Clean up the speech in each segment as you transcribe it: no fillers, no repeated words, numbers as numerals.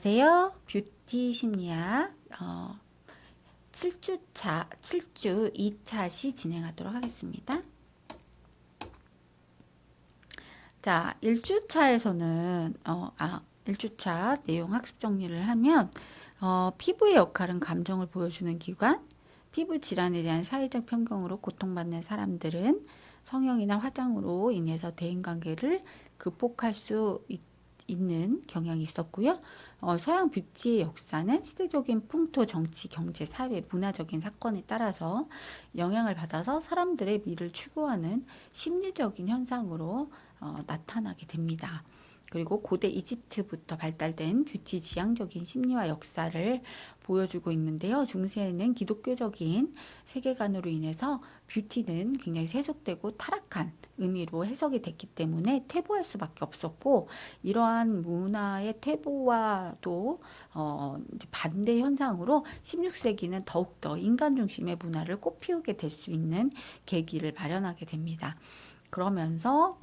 안녕하세요. 뷰티 심리학 7주 2차 시 진행하도록 하겠습니다. 자, 1주차에서는 1주차 내용 학습 정리를 하면 피부의 역할은 감정을 보여주는 기관, 피부 질환에 대한 사회적 편견으로 고통받는 사람들은 성형이나 화장으로 인해서 대인관계를 극복할 수 있는 경향이 있었고요. 서양 뷰티의 역사는 시대적인 풍토, 정치, 경제, 사회, 문화적인 사건에 따라서 영향을 받아서 사람들의 미를 추구하는 심리적인 현상으로 나타나게 됩니다. 그리고 고대 이집트부터 발달된 뷰티 지향적인 심리와 역사를 보여주고 있는데요. 중세에는 기독교적인 세계관으로 인해서 뷰티는 굉장히 세속되고 타락한 의미로 해석이 됐기 때문에 퇴보할 수밖에 없었고, 이러한 문화의 퇴보와도 반대 현상으로 16세기는 더욱더 인간 중심의 문화를 꽃피우게 될 수 있는 계기를 마련하게 됩니다. 그러면서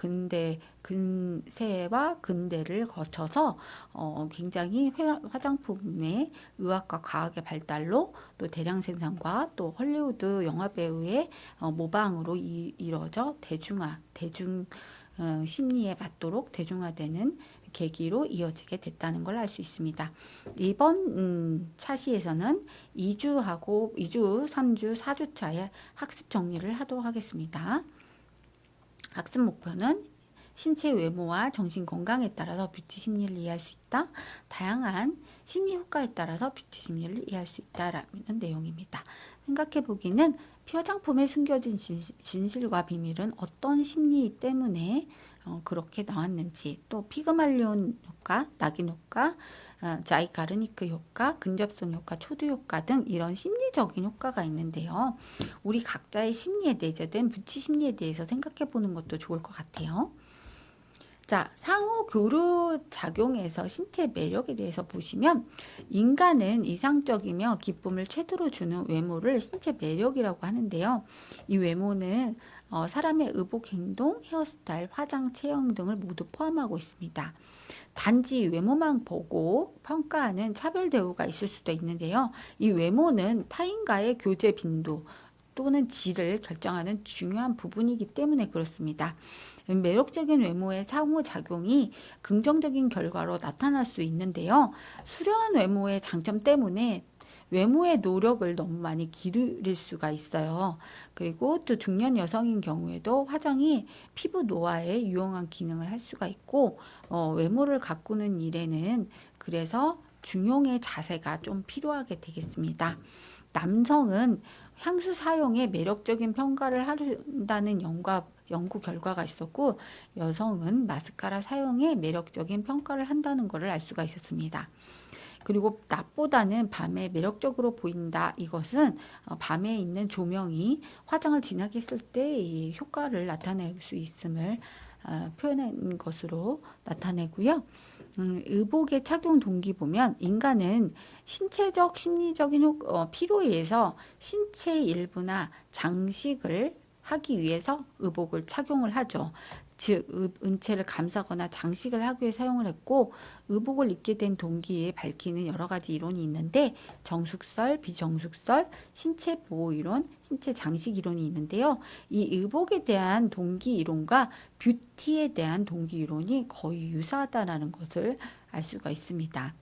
근세와 근대를 거쳐서 굉장히 화장품의 의학과 과학의 발달로 또 대량 생산과 또 헐리우드 영화배우의 모방으로 이루어져 대중 심리에 맞도록 대중화되는 계기로 이어지게 됐다는 걸 알 수 있습니다. 이번 차시에서는 2주, 3주, 4주차의 학습 정리를 하도록 하겠습니다. 학습 목표는 신체 외모와 정신 건강에 따라서 뷰티 심리를 이해할 수 있다. 다양한 심리 효과에 따라서 뷰티 심리를 이해할 수 있다라는 내용입니다. 생각해 보기는 화장품에 숨겨진 진실과 비밀은 어떤 심리 때문에 그렇게 나왔는지, 또 피그말리온 효과, 낙인 효과, 자이가르니크 효과, 근접성 효과, 초두 효과 등 이런 심리적인 효과가 있는데요. 우리 각자의 심리에 내재된 뷰티 심리에 대해서 생각해 보는 것도 좋을 것 같아요. 자, 상호 교류 작용에서 신체 매력에 대해서 보시면, 인간은 이상적이며 기쁨을 최대로 주는 외모를 신체 매력이라고 하는데요. 이 외모는 사람의 의복, 행동, 헤어스타일, 화장, 체형 등을 모두 포함하고 있습니다. 단지 외모만 보고 평가하는 차별 대우가 있을 수도 있는데요. 이 외모는 타인과의 교제 빈도 또는 질을 결정하는 중요한 부분이기 때문에 그렇습니다. 매력적인 외모의 상호작용이 긍정적인 결과로 나타날 수 있는데요. 수려한 외모의 장점 때문에 외모의 노력을 너무 많이 기울일 수가 있어요. 그리고 또 중년 여성인 경우에도 화장이 피부 노화에 유용한 기능을 할 수가 있고, 외모를 가꾸는 일에는 그래서 중용의 자세가 좀 필요하게 되겠습니다. 남성은 향수 사용에 매력적인 평가를 한다는 연구 결과가 있었고, 여성은 마스카라 사용에 매력적인 평가를 한다는 것을 알 수가 있었습니다. 그리고 낮보다는 밤에 매력적으로 보인다. 이것은 밤에 있는 조명이 화장을 진하게 했을 때 이 효과를 나타낼 수 있음을 표현한 것으로 나타내고요. 의복의 착용 동기 보면 인간은 신체적, 심리적인 필요에 의해서 신체의 일부나 장식을 하기 위해서 의복을 착용을 하죠. 즉, 은체를 감싸거나 장식을 하기 위해 사용을 했고, 의복을 입게 된 동기에 밝히는 여러 가지 이론이 있는데, 정숙설, 비정숙설, 신체 보호 이론, 신체 장식 이론이 있는데요. 이 의복에 대한 동기 이론과 뷰티에 대한 동기 이론이 거의 유사하다는 것을 알 수가 있습니다.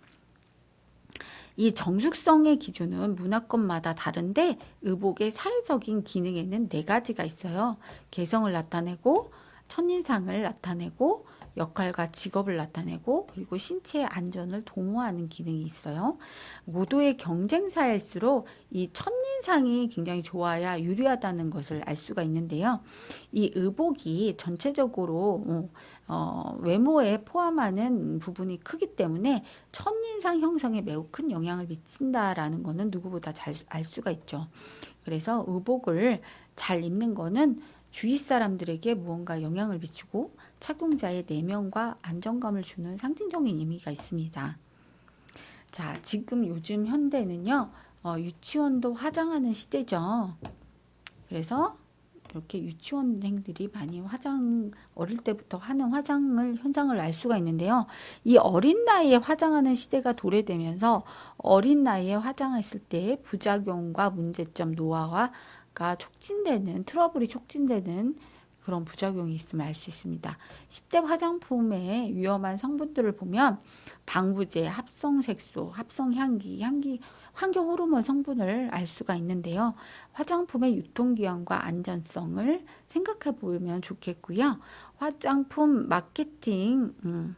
이 정숙성의 기준은 문화권마다 다른데, 의복의 사회적인 기능에는 4가지가 있어요. 개성을 나타내고, 첫인상을 나타내고, 역할과 직업을 나타내고, 그리고 신체의 안전을 도모하는 기능이 있어요. 모두의 경쟁사일수록 이 첫인상이 굉장히 좋아야 유리하다는 것을 알 수가 있는데요. 이 의복이 전체적으로 외모에 포함하는 부분이 크기 때문에 첫인상 형성에 매우 큰 영향을 미친다라는 것은 누구보다 잘 알 수가 있죠. 그래서 의복을 잘 입는 것은 주위 사람들에게 무언가 영향을 미치고 착용자의 내면과 안정감을 주는 상징적인 의미가 있습니다. 자, 지금 요즘 현대는요, 유치원도 화장하는 시대죠. 그래서 이렇게 유치원생들이 많이 어릴 때부터 하는 현상을 알 수가 있는데요. 이 어린 나이에 화장하는 시대가 도래되면서 어린 나이에 화장했을 때 부작용과 문제점, 노화가 트러블이 촉진되는 그런 부작용이 있음을 알 수 있습니다. 10대 화장품의 위험한 성분들을 보면 방부제, 합성색소, 합성향기, 환경 호르몬 성분을 알 수가 있는데요. 화장품의 유통기한과 안전성을 생각해 보면 좋겠고요. 화장품 마케팅에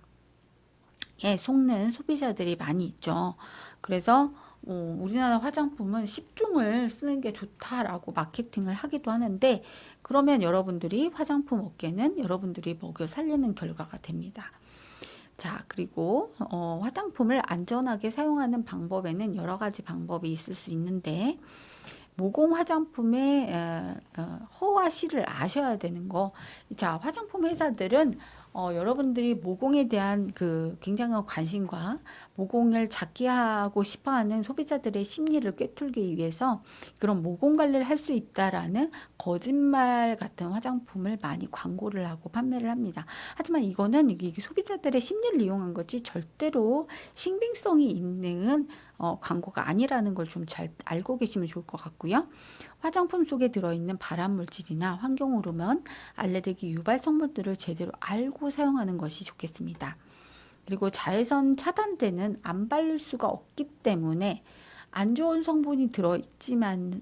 속는 소비자들이 많이 있죠. 그래서 우리나라 화장품은 10종을 쓰는 게 좋다라고 마케팅을 하기도 하는데, 그러면 여러분들이 화장품 업계는 여러분들이 먹여 살리는 결과가 됩니다. 자, 그리고 화장품을 안전하게 사용하는 방법에는 여러 가지 방법이 있을 수 있는데, 모공 화장품의 허와 실을 아셔야 되는 거. 자, 화장품 회사들은 여러분들이 모공에 대한 그 굉장한 관심과 모공을 작게 하고 싶어하는 소비자들의 심리를 꿰뚫기 위해서 그런 모공 관리를 할 수 있다라는 거짓말 같은 화장품을 많이 광고를 하고 판매를 합니다. 하지만 이거는 이게 소비자들의 심리를 이용한 거지 절대로 신빙성이 있는 광고가 아니라는 걸 좀 잘 알고 계시면 좋을 것 같고요. 화장품 속에 들어있는 발암물질이나 환경호르몬, 알레르기 유발 성분들을 제대로 알고 사용하는 것이 좋겠습니다. 그리고 자외선 차단제는 안 바를 수가 없기 때문에 안 좋은 성분이 들어있지만은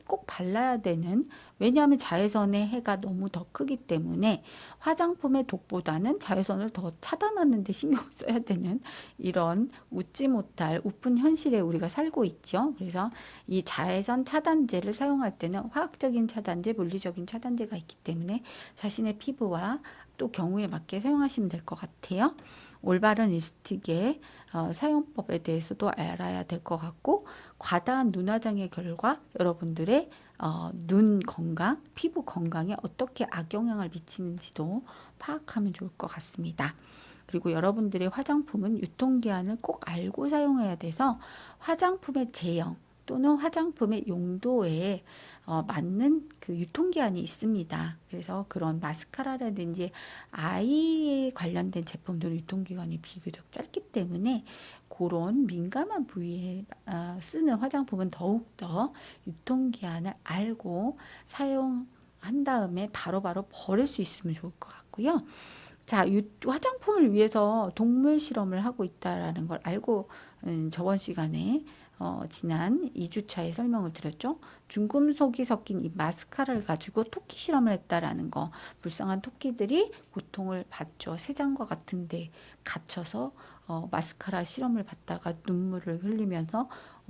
꼭 발라야 되는, 왜냐하면 자외선의 해가 너무 더 크기 때문에 화장품의 독보다는 자외선을 더 차단하는 데 신경 써야 되는 이런 웃지 못할 우픈 현실에 우리가 살고 있죠. 그래서 이 자외선 차단제를 사용할 때는 화학적인 차단제, 물리적인 차단제가 있기 때문에 자신의 피부와 또 경우에 맞게 사용하시면 될 것 같아요. 올바른 립스틱의 사용법에 대해서도 알아야 될 것 같고, 과다한 눈화장의 결과 여러분들의 눈 건강, 피부 건강에 어떻게 악영향을 미치는지도 파악하면 좋을 것 같습니다. 그리고 여러분들의 화장품은 유통기한을 꼭 알고 사용해야 돼서 화장품의 제형 또는 화장품의 용도에 맞는 그 유통기한이 있습니다. 그래서 그런 마스카라라든지 아이에 관련된 제품들 유통기간이 비교적 짧기 때문에 그런 민감한 부위에 쓰는 화장품은 더욱더 유통기한을 알고 사용한 다음에 바로바로 버릴 수 있으면 좋을 것 같고요. 자, 화장품을 위해서 동물 실험을 하고 있다라는 걸 알고 저번 시간에 지난 2주차에 설명을 드렸죠. 중금속이 섞인 이 마스카라를 가지고 토끼 실험을 했다라는 거. 불쌍한 토끼들이 고통을 받죠. 새장과 같은 데 갇혀서 마스카라 실험을 받다가 눈물을 흘리면서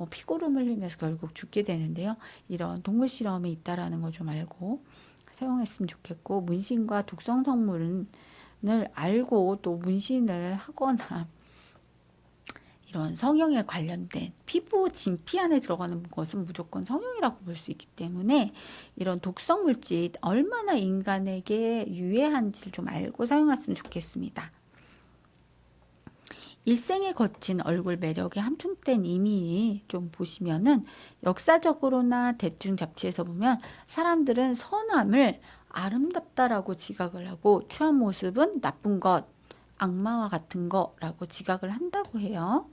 피고름을 흘리면서 결국 죽게 되는데요. 이런 동물 실험이 있다라는 걸 좀 알고 사용했으면 좋겠고, 문신과 독성 성분을 알고 또 문신을 하거나 이런 성형에 관련된 피부 진피 안에 들어가는 것은 무조건 성형이라고 볼 수 있기 때문에 이런 독성 물질 얼마나 인간에게 유해한지를 좀 알고 사용했으면 좋겠습니다. 일생에 거친 얼굴 매력에 함축된 이미 좀 보시면은 역사적으로나 대충 잡지에서 보면 사람들은 선함을 아름답다라고 지각을 하고 추한 모습은 나쁜 것, 악마와 같은 거라고 지각을 한다고 해요.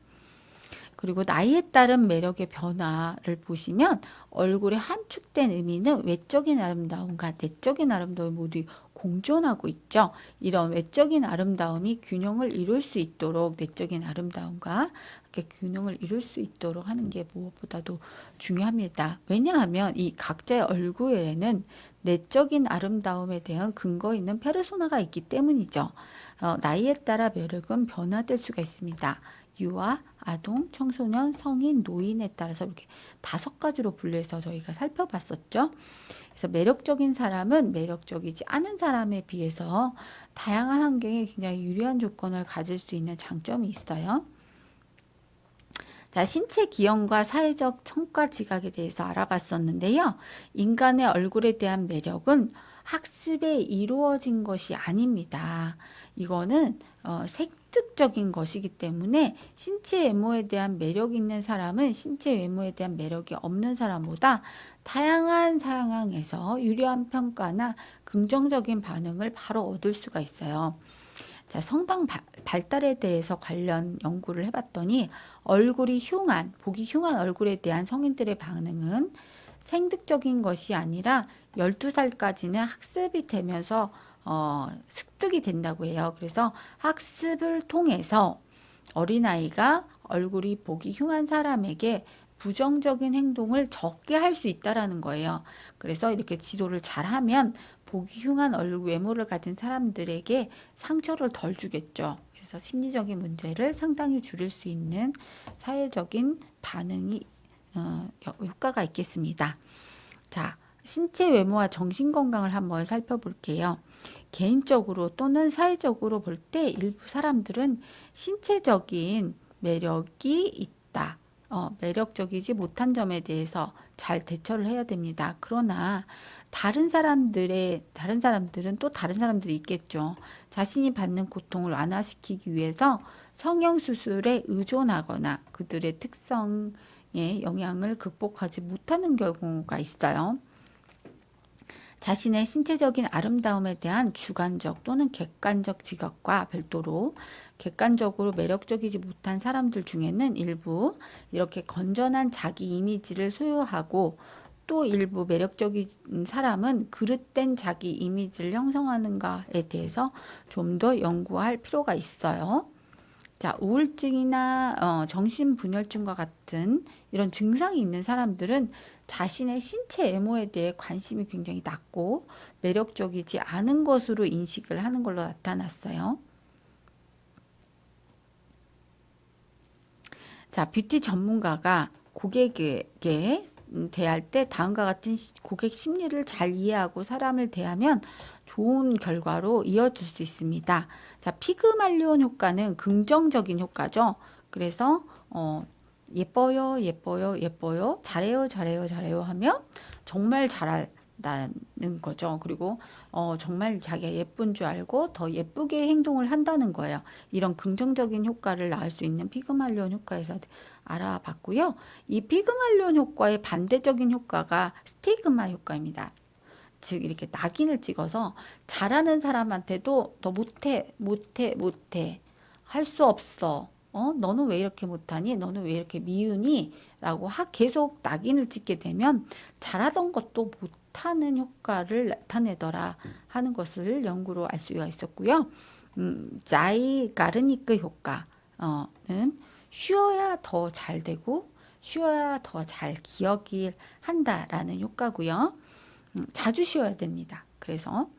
그리고 나이에 따른 매력의 변화를 보시면 얼굴에 함축된 의미는 외적인 아름다움과 내적인 아름다움이 모두 공존하고 있죠. 이런 외적인 아름다움이 균형을 이룰 수 있도록 내적인 아름다움과 이렇게 균형을 이룰 수 있도록 하는 게 무엇보다도 중요합니다. 왜냐하면 이 각자의 얼굴에는 내적인 아름다움에 대한 근거 있는 페르소나가 있기 때문이죠. 나이에 따라 매력은 변화될 수가 있습니다. 유아, 아동, 청소년, 성인, 노인에 따라서 이렇게 5가지로 분류해서 저희가 살펴봤었죠. 그래서 매력적인 사람은 매력적이지 않은 사람에 비해서 다양한 환경에 굉장히 유리한 조건을 가질 수 있는 장점이 있어요. 자, 신체 기형과 사회적 성과 지각에 대해서 알아봤었는데요. 인간의 얼굴에 대한 매력은 학습에 이루어진 것이 아닙니다. 이거는 생득적인 것이기 때문에 신체 외모에 대한 매력이 있는 사람은 신체 외모에 대한 매력이 없는 사람보다 다양한 상황에서 유리한 평가나 긍정적인 반응을 바로 얻을 수가 있어요. 자, 성장 발달에 대해서 관련 연구를 해봤더니 얼굴이 흉한, 보기 흉한 얼굴에 대한 성인들의 반응은 생득적인 것이 아니라 12살까지는 학습이 되면서 습득이 된다고 해요. 그래서 학습을 통해서 어린아이가 얼굴이 보기 흉한 사람에게 부정적인 행동을 적게 할 수 있다라는 거예요. 그래서 이렇게 지도를 잘하면 보기 흉한 얼굴 외모를 가진 사람들에게 상처를 덜 주겠죠. 그래서 심리적인 문제를 상당히 줄일 수 있는 사회적인 반응이 효과가 있겠습니다. 자, 신체 외모와 정신 건강을 한번 살펴볼게요. 개인적으로 또는 사회적으로 볼 때 일부 사람들은 신체적인 매력이 있다. 매력적이지 못한 점에 대해서 잘 대처를 해야 됩니다. 그러나 다른 사람들은 또 다른 사람들이 있겠죠. 자신이 받는 고통을 완화시키기 위해서 성형수술에 의존하거나 그들의 특성의 영향을 극복하지 못하는 경우가 있어요. 자신의 신체적인 아름다움에 대한 주관적 또는 객관적 지각과 별도로 객관적으로 매력적이지 못한 사람들 중에는 일부 이렇게 건전한 자기 이미지를 소유하고 또 일부 매력적인 사람은 그릇된 자기 이미지를 형성하는가에 대해서 좀 더 연구할 필요가 있어요. 자, 우울증이나 정신분열증과 같은 이런 증상이 있는 사람들은 자신의 신체 외모에 대해 관심이 굉장히 낮고 매력적이지 않은 것으로 인식을 하는 걸로 나타났어요. 자, 뷰티 전문가가 고객에게 대할 때 다음과 같은 고객 심리를 잘 이해하고 사람을 대하면 좋은 결과로 이어질 수 있습니다. 자, 피그말리온 효과는 긍정적인 효과죠. 그래서 예뻐요, 예뻐요, 예뻐요, 잘해요, 잘해요, 잘해요 하면 정말 잘한다는 거죠. 그리고 정말 자기가 예쁜 줄 알고 더 예쁘게 행동을 한다는 거예요. 이런 긍정적인 효과를 낳을 수 있는 피그말리온 효과에서 알아봤고요. 이 피그말리온 효과의 반대적인 효과가 스티그마 효과입니다. 즉 이렇게 낙인을 찍어서 잘하는 사람한테도 너 못해, 못해, 못해, 할 수 없어. 너는 왜 이렇게 못하니? 너는 왜 이렇게 미우니? 라고 계속 낙인을 찍게 되면 잘하던 것도 못하는 효과를 나타내더라 하는 것을 연구로 알 수가 있었고요. 자이가르니크 효과는 쉬어야 더 잘 되고 쉬어야 더 잘 기억을 한다라는 효과고요. 자주 쉬어야 됩니다. 그래서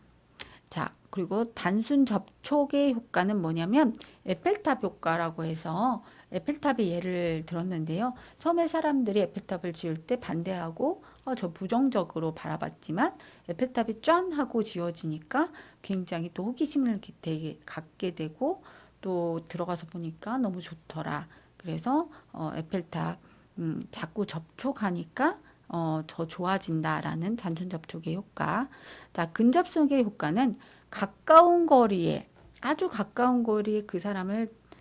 자, 그리고 단순 접촉의 효과는 뭐냐면 에펠탑 효과라고 해서 에펠탑의 예를 들었는데요. 처음에 사람들이 에펠탑을 지을 때 반대하고 저 부정적으로 바라봤지만 에펠탑이 짠 하고 지어지니까 굉장히 또 호기심을 되게 갖게 되고 또 들어가서 보니까 너무 좋더라. 그래서 에펠탑 자꾸 접촉하니까 더 좋아진다라는 잔존 접촉의 효과. 자, 근접성의 효과는 가까운 거리에 아주 가까운 거리에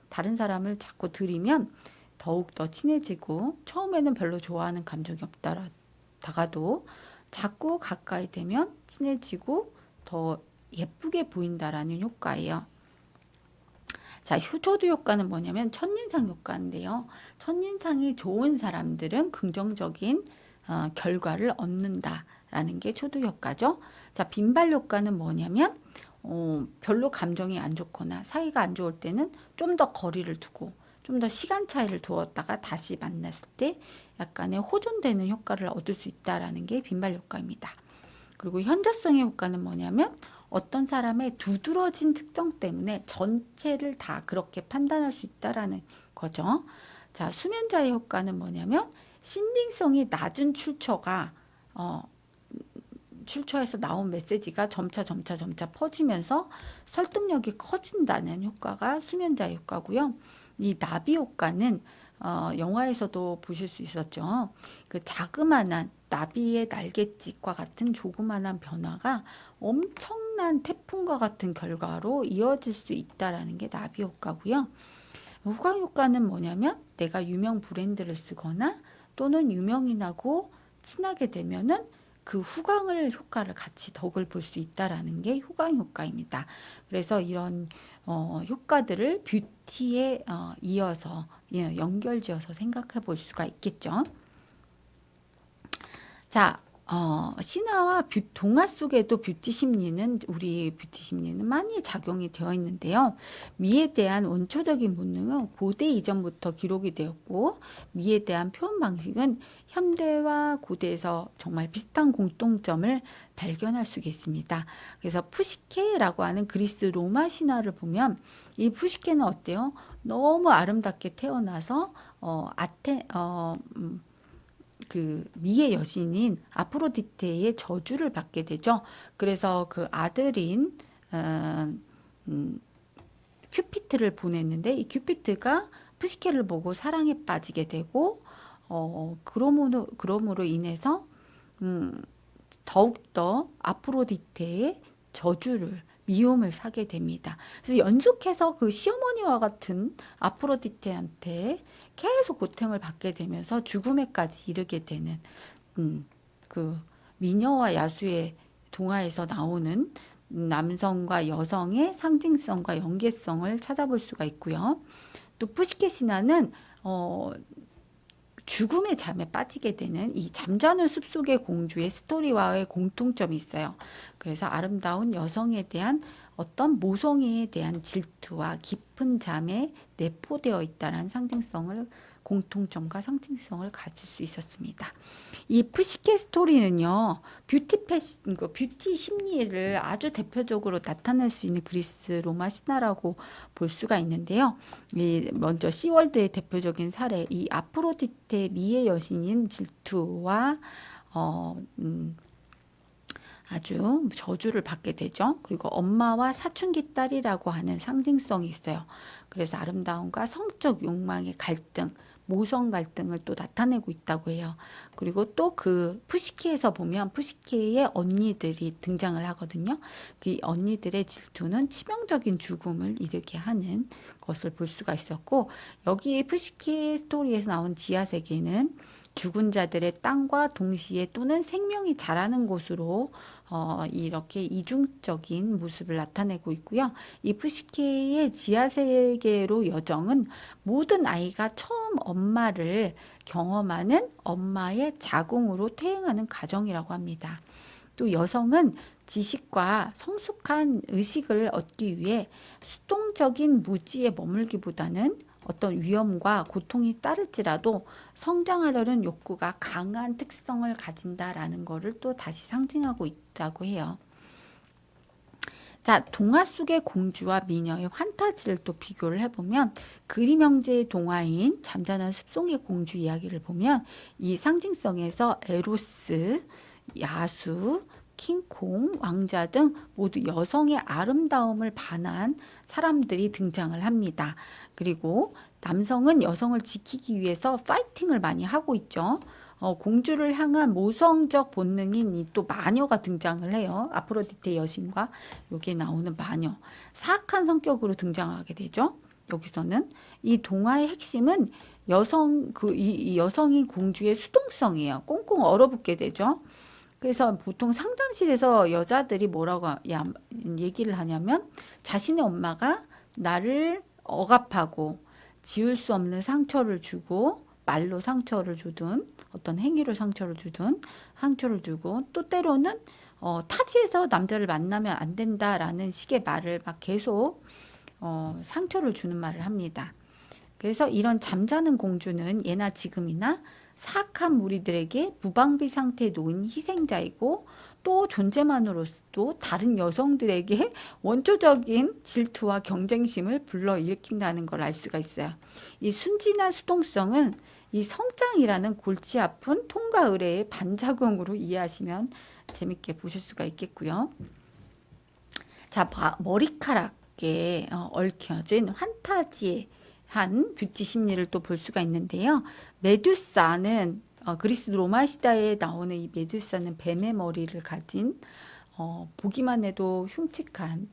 다른 사람을 자꾸 들이면 더욱 더 친해지고 처음에는 별로 좋아하는 감정이 없다가도 자꾸 가까이 되면 친해지고 더 예쁘게 보인다라는 효과예요. 자, 효초도 효과는 뭐냐면 첫인상 효과인데요. 첫인상이 좋은 사람들은 긍정적인 결과를 얻는다라는 게 초도 효과죠. 자, 빈발 효과는 뭐냐면 별로 감정이 안 좋거나 사이가 안 좋을 때는 좀 더 거리를 두고 좀 더 시간 차이를 두었다가 다시 만났을 때 약간의 호전되는 효과를 얻을 수 있다라는 게 빈발 효과입니다. 그리고 현저성의 효과는 뭐냐면 어떤 사람의 두드러진 특성 때문에 전체를 다 그렇게 판단할 수 있다라는 거죠. 자, 수면자의 효과는 뭐냐면 신빙성이 낮은 출처에서 나온 메시지가 점차 퍼지면서 설득력이 커진다는 효과가 수면자의 효과고요. 이 나비 효과는 영화에서도 보실 수 있었죠. 그 자그마한 나비의 날갯짓과 같은 조그만한 변화가 엄청난 엄청난 태풍과 같은 결과로 이어질 수 있다라는 게 나비 효과고요. 후광 효과는 뭐냐면 내가 유명 브랜드를 쓰거나 또는 유명인하고 친하게 되면은 그 후광을 효과를 같이 덕을 볼 수 있다라는 게 후광 효과입니다. 그래서 이런 효과들을 뷰티에 이어서 연결지어서 생각해 볼 수가 있겠죠. 자, 신화와 동화 속에도 뷰티 심리는 우리 뷰티 심리는 많이 작용이 되어 있는데요. 미에 대한 원초적인 본능은 고대 이전부터 기록이 되었고 미에 대한 표현 방식은 현대와 고대에서 정말 비슷한 공통점을 발견할 수 있습니다. 그래서 푸시케라고 하는 그리스 로마 신화를 보면 이 푸시케는 어때요? 너무 아름답게 태어나서 그 미의 여신인 아프로디테의 저주를 받게 되죠. 그래서 그 아들인 큐피트를 보냈는데 이 큐피트가 푸시케를 보고 사랑에 빠지게 되고 그러므로 인해서 더욱더 아프로디테의 저주를 미움을 사게 됩니다. 그래서 연속해서 그 시어머니와 같은 아프로디테한테 계속 고통을 받게 되면서 죽음에까지 이르게 되는 그 미녀와 야수의 동화에서 나오는 남성과 여성의 상징성과 연계성을 찾아볼 수가 있고요. 또 푸시케 신화는 죽음의 잠에 빠지게 되는 이 잠자는 숲속의 공주의 스토리와의 공통점이 있어요. 그래서 아름다운 여성에 대한 어떤 모성애에 대한 질투와 깊은 잠에 내포되어 있다는 공통점과 상징성을 가질 수 있었습니다. 이 푸시케 스토리는요, 뷰티 심리를 아주 대표적으로 나타낼 수 있는 그리스 로마 신화라고 볼 수가 있는데요. 먼저 시월드의 대표적인 사례, 이 아프로디테 미의 여신인 질투와 아주 저주를 받게 되죠. 그리고 엄마와 사춘기 딸이라고 하는 상징성이 있어요. 그래서 아름다움과 성적 욕망의 갈등, 모성 갈등을 또 나타내고 있다고 해요. 그리고 또 그 푸시케에서 보면 푸시케의 언니들이 등장을 하거든요. 그 언니들의 질투는 치명적인 죽음을 이르게 하는 것을 볼 수가 있었고, 여기 푸시케 스토리에서 나온 지하 세계는 죽은 자들의 땅과 동시에 또는 생명이 자라는 곳으로 이렇게 이중적인 모습을 나타내고 있고요. 이 푸시케의 지하세계로 여정은 모든 아이가 처음 엄마를 경험하는 엄마의 자궁으로 퇴행하는 과정이라고 합니다. 또 여성은 지식과 성숙한 의식을 얻기 위해 수동적인 무지에 머물기보다는 어떤 위험과 고통이 따를지라도 성장하려는 욕구가 강한 특성을 가진다라는 것을 또 다시 상징하고 있다고 해요. 자, 동화 속의 공주와 미녀의 환타지를 또 비교를 해보면 그림 형제의 동화인 잠자는 숲속의 공주 이야기를 보면 이 상징성에서 에로스, 야수, 킹콩, 왕자 등 모두 여성의 아름다움을 반한 사람들이 등장을 합니다. 그리고 남성은 여성을 지키기 위해서 파이팅을 많이 하고 있죠. 공주를 향한 모성적 본능인 이 또 마녀가 등장을 해요. 아프로디테 여신과 여기에 나오는 마녀. 사악한 성격으로 등장하게 되죠. 여기서는 이 동화의 핵심은 이 여성인 공주의 수동성이에요. 꽁꽁 얼어붙게 되죠. 그래서 보통 상담실에서 여자들이 뭐라고 얘기를 하냐면 자신의 엄마가 나를 억압하고 지울 수 없는 상처를 주고 말로 상처를 주든 어떤 행위로 상처를 주고 또 때로는 타지에서 남자를 만나면 안 된다라는 식의 말을 막 계속 상처를 주는 말을 합니다. 그래서 이런 잠자는 공주는 예나 지금이나 사악한 무리들에게 무방비 상태에 놓인 희생자이고 또 존재만으로도 다른 여성들에게 원초적인 질투와 경쟁심을 불러일으킨다는 걸 알 수가 있어요. 이 순진한 수동성은 이 성장이라는 골치 아픈 통과 의례의 반작용으로 이해하시면 재밌게 보실 수가 있겠고요. 자, 머리카락에 얽혀진 환타지한 뷰티 심리를 또 볼 수가 있는데요. 메두사는 그리스 로마 시대에 나오는 이 메두사는 뱀의 머리를 가진 보기만 해도 흉측한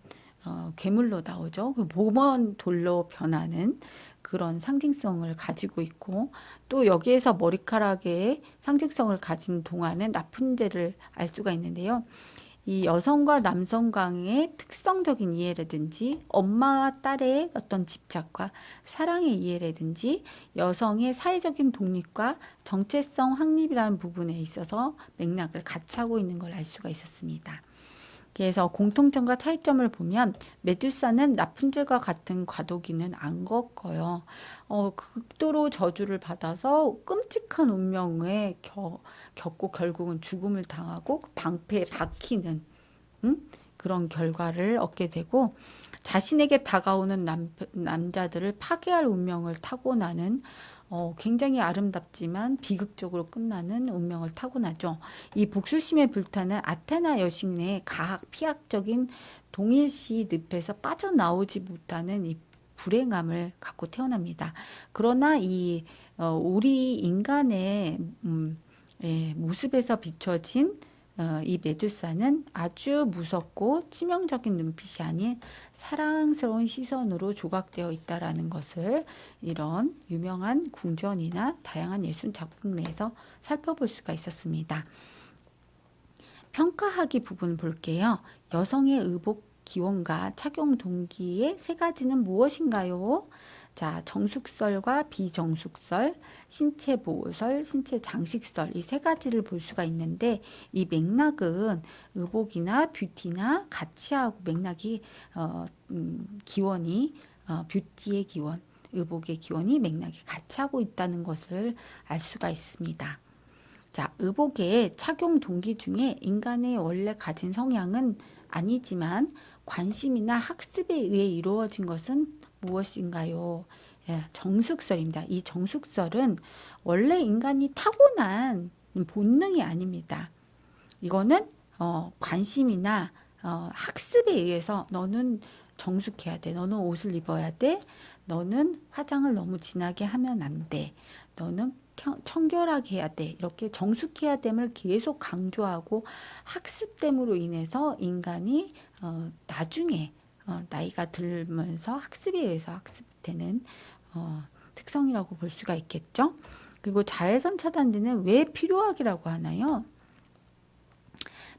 괴물로 나오죠. 그 몸은 돌로 변하는 그런 상징성을 가지고 있고, 또 여기에서 머리카락의 상징성을 가진 동화는 라푼젤을 알 수가 있는데요. 이 여성과 남성 간의 특성적인 이해라든지 엄마와 딸의 어떤 집착과 사랑의 이해라든지 여성의 사회적인 독립과 정체성 확립이라는 부분에 있어서 맥락을 같이 하고 있는 걸 알 수가 있었습니다. 그래서 공통점과 차이점을 보면 메두사는 라푼젤과 같은 과도기는 안 겪어요. 극도로 저주를 받아서 끔찍한 운명에 겪고 결국은 죽음을 당하고 방패에 박히는 그런 결과를 얻게 되고, 자신에게 다가오는 남자들을 파괴할 운명을 타고나는 굉장히 아름답지만 비극적으로 끝나는 운명을 타고나죠. 이 복수심에 불타는 아테나 여신의 가학 피학적인 동일시 늪에서 빠져나오지 못하는 이 불행함을 갖고 태어납니다. 그러나 우리 인간의 모습에서 비춰진 이 메두사는 아주 무섭고 치명적인 눈빛이 아닌 사랑스러운 시선으로 조각되어 있다라는 것을 이런 유명한 궁전이나 다양한 예술 작품에서 살펴볼 수가 있었습니다. 평가하기 부분 볼게요. 여성의 의복 기원과 착용 동기의 세 가지는 무엇인가요? 자, 정숙설과 비정숙설, 신체 보호설, 신체 장식설, 이 세 가지를 볼 수가 있는데, 이 맥락은 의복이나 뷰티나 같이 하고 맥락이 기원이 뷰티의 기원, 의복의 기원이 맥락이 같이 하고 있다는 것을 알 수가 있습니다. 자, 의복의 착용 동기 중에 인간의 원래 가진 성향은 아니지만 관심이나 학습에 의해 이루어진 것은 무엇인가요? 정숙설입니다. 이 정숙설은 원래 인간이 타고난 본능이 아닙니다. 이거는 관심이나 학습에 의해서 너는 정숙해야 돼. 너는 옷을 입어야 돼. 너는 화장을 너무 진하게 하면 안 돼. 너는 청결하게 해야 돼. 이렇게 정숙해야 됨을 계속 강조하고 학습됨으로 인해서 인간이 나중에 나이가 들면서 학습에 의해서 학습되는 특성이라고 볼 수가 있겠죠. 그리고 자외선 차단제는 왜 필요하기라고 하나요?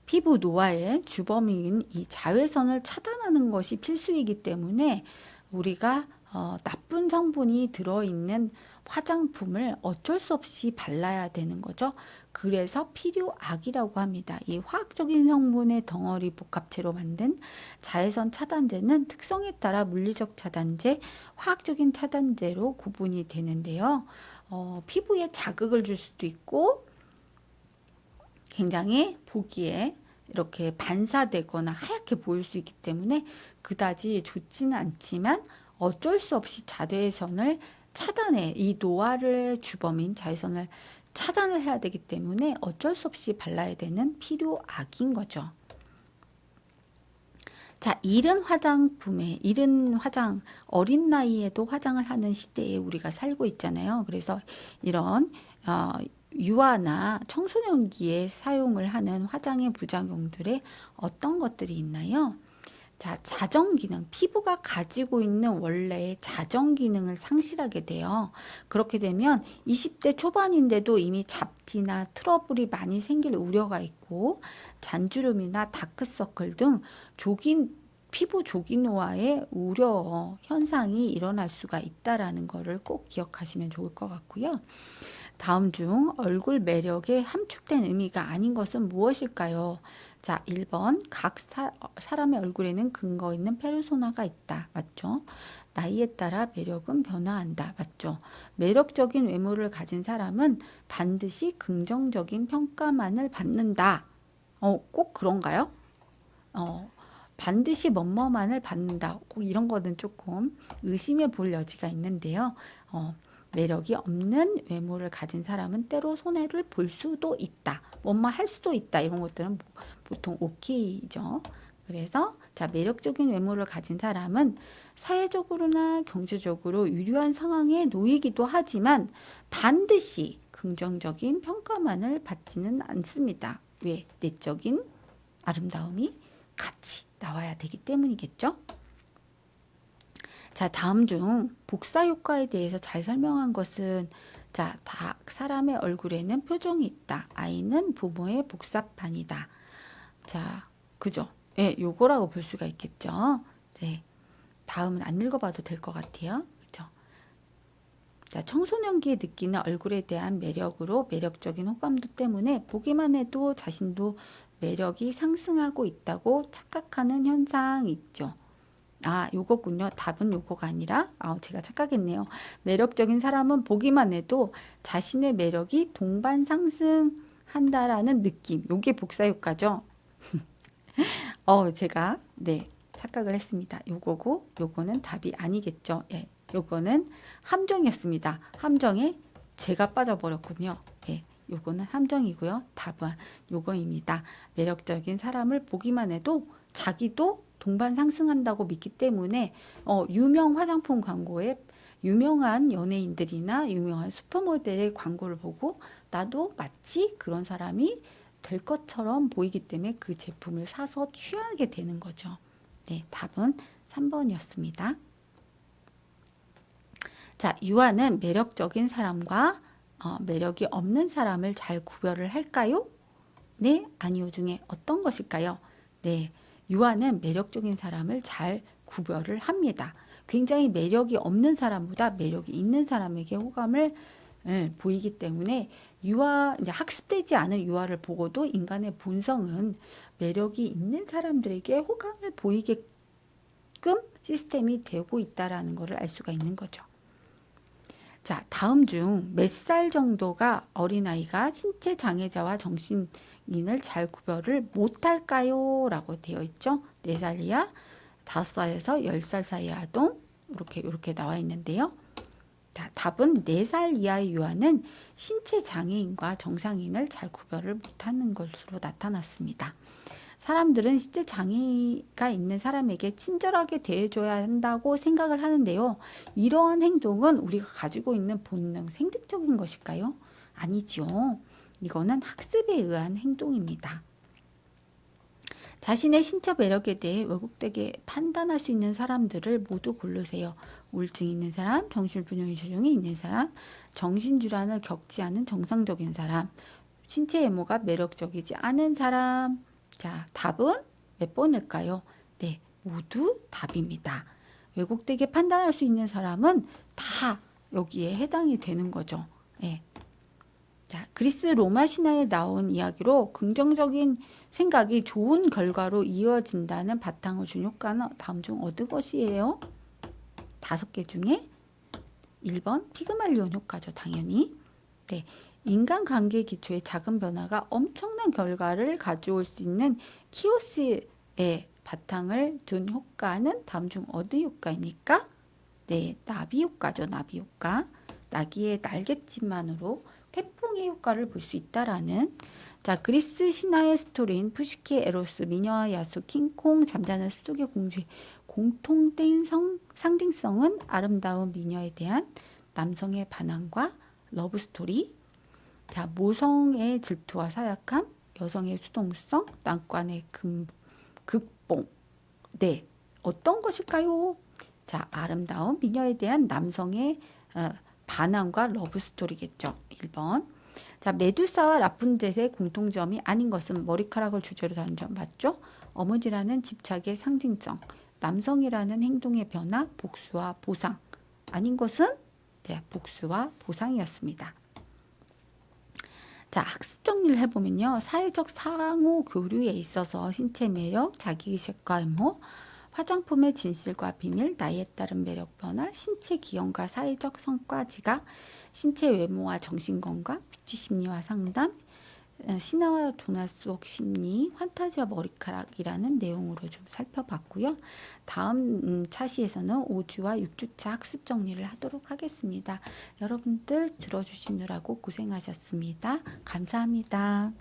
피부 노화의 주범인 이 자외선을 차단하는 것이 필수이기 때문에 우리가 나쁜 성분이 들어있는 화장품을 어쩔 수 없이 발라야 되는 거죠. 그래서 필요악이라고 합니다. 이 화학적인 성분의 덩어리 복합체로 만든 자외선 차단제는 특성에 따라 물리적 차단제, 화학적인 차단제로 구분이 되는데요. 피부에 자극을 줄 수도 있고 굉장히 보기에 이렇게 반사되거나 하얗게 보일 수 있기 때문에 그다지 좋지는 않지만 어쩔 수 없이 자외선을 차단해, 이 노화를 주범인 자외선을 차단을 해야 되기 때문에 어쩔 수 없이 발라야 되는 필요악인 거죠. 자, 이른 화장, 어린 나이에도 화장을 하는 시대에 우리가 살고 있잖아요. 그래서 이런 유아나 청소년기에 사용을 하는 화장의 부작용들에 어떤 것들이 있나요? 자, 자정 기능, 피부가 가지고 있는 원래의 자정 기능을 상실하게 돼요. 그렇게 되면 20대 초반인데도 이미 잡티나 트러블이 많이 생길 우려가 있고 잔주름이나 다크서클 등 피부 조기 노화의 우려 현상이 일어날 수가 있다라는 것을 꼭 기억하시면 좋을 것 같고요. 다음 중 얼굴 매력에 함축된 의미가 아닌 것은 무엇일까요? 자, 1번 각 사람의 얼굴에는 근거 있는 페르소나가 있다. 맞죠? 나이에 따라 매력은 변화한다. 맞죠? 매력적인 외모를 가진 사람은 반드시 긍정적인 평가만을 받는다. 꼭 그런가요? 반드시 뭐뭐만을 받는다. 꼭 이런 거는 조금 의심해 볼 여지가 있는데요. 매력이 없는 외모를 가진 사람은 때로 손해를 볼 수도 있다. 뭐뭐 할 수도 있다. 이런 것들은 보통 오케이죠. 그래서 자, 매력적인 외모를 가진 사람은 사회적으로나 경제적으로 유리한 상황에 놓이기도 하지만 반드시 긍정적인 평가만을 받지는 않습니다. 왜? 내적인 아름다움이 같이 나와야 되기 때문이겠죠. 자, 다음 중 복사 효과에 대해서 잘 설명한 것은 자, 다 사람의 얼굴에는 표정이 있다. 아이는 부모의 복사판이다. 자, 그죠? 예, 요거라고 볼 수가 있겠죠. 네. 다음은 안 읽어봐도 될 것 같아요. 그죠? 자, 청소년기에 느끼는 얼굴에 대한 매력으로 매력적인 호감도 때문에 보기만 해도 자신도 매력이 상승하고 있다고 착각하는 현상이 있죠. 아, 요거군요. 답은 요거가 아니라, 제가 착각했네요. 매력적인 사람은 보기만 해도 자신의 매력이 동반 상승한다라는 느낌. 요게 복사 효과죠. 제가, 네, 착각을 했습니다. 요거고, 요거는 답이 아니겠죠. 예, 요거는 함정이었습니다. 함정에 제가 빠져버렸군요. 예, 요거는 함정이고요. 답은 요거입니다. 매력적인 사람을 보기만 해도 자기도 동반 상승한다고 믿기 때문에 유명 화장품 광고에 유명한 연예인들이나 유명한 슈퍼모델의 광고를 보고 나도 마치 그런 사람이 될 것처럼 보이기 때문에 그 제품을 사서 취하게 되는 거죠. 네, 답은 3번이었습니다. 자, 유아는 매력적인 사람과 매력이 없는 사람을 잘 구별을 할까요? 네, 아니요 중에 어떤 것일까요? 네, 유아는 매력적인 사람을 잘 구별을 합니다. 굉장히 매력이 없는 사람보다 매력이 있는 사람에게 호감을 보이기 때문에 유아, 이제 학습되지 않은 유아를 보고도 인간의 본성은 매력이 있는 사람들에게 호감을 보이게끔 시스템이 되고 있다라는 것을 알 수가 있는 거죠. 자, 다음 중 몇 살 정도가 어린아이가 신체 장애자와 정신인을 잘 구별을 못할까요? 라고 되어 있죠. 4살 이하, 5살에서 10살 사이 아동 이렇게 나와 있는데요. 자, 답은 4살 이하의 유아는 신체 장애인과 정상인을 잘 구별을 못하는 것으로 나타났습니다. 사람들은 신체 장애가 있는 사람에게 친절하게 대해줘야 한다고 생각을 하는데요. 이러한 행동은 우리가 가지고 있는 본능, 생득적인 것일까요? 아니지요. 이거는 학습에 의한 행동입니다. 자신의 신체 매력에 대해 왜곡되게 판단할 수 있는 사람들을 모두 고르세요. 우울증이 있는 사람, 정신불량 증이 있는 사람, 정신질환을 겪지 않은 정상적인 사람, 신체 외모가 매력적이지 않은 사람. 자, 답은 몇 번일까요? 네, 모두 답입니다. 왜곡되게 판단할 수 있는 사람은 다 여기에 해당이 되는 거죠. 네. 자, 그리스 로마 신화에 나온 이야기로 긍정적인 생각이 좋은 결과로 이어진다는 바탕을 준 효과는 다음 중 어느 것이에요? 5개 중에 1번 피그말리온 효과죠. 당연히. 네. 인간관계 기초의 작은 변화가 엄청난 결과를 가져올 수 있는 키오스의 바탕을 둔 효과는 다음 중 어느 효과입니까? 네, 나비 효과죠. 나비 효과. 나귀의 날갯짓만으로 태풍의 효과를 볼 수 있다라는. 자, 그리스 신화의 스토리인 푸시키, 에로스, 미녀와 야수, 킹콩, 잠자는 숲속의 공주의 공통된 상징성은 아름다운 미녀에 대한 남성의 반항과 러브 스토리. 자, 모성의 질투와 사약함, 여성의 수동성, 난관의 극봉. 네, 어떤 것일까요? 자, 아름다운 미녀에 대한 남성의 반항과 러브 스토리겠죠. 1번. 자, 메두사와 라푼젤의 공통점이 아닌 것은 머리카락을 주제로 다룬 점 맞죠? 어머니라는 집착의 상징성, 남성이라는 행동의 변화, 복수와 보상. 아닌 것은 네, 복수와 보상이었습니다. 자, 학습 정리를 해보면요. 사회적 상호 교류에 있어서 신체 매력, 자기의식과 외모, 화장품의 진실과 비밀, 나이에 따른 매력 변화, 신체 기형과 사회적 성과 지각, 신체 외모와 정신건강, 뷰티 심리와 상담, 신화와 동화 속 심리, 환타지와 머리카락이라는 내용으로 좀 살펴봤고요. 다음 차시에서는 5주와 6주차 학습 정리를 하도록 하겠습니다. 여러분들 들어주시느라고 고생하셨습니다. 감사합니다.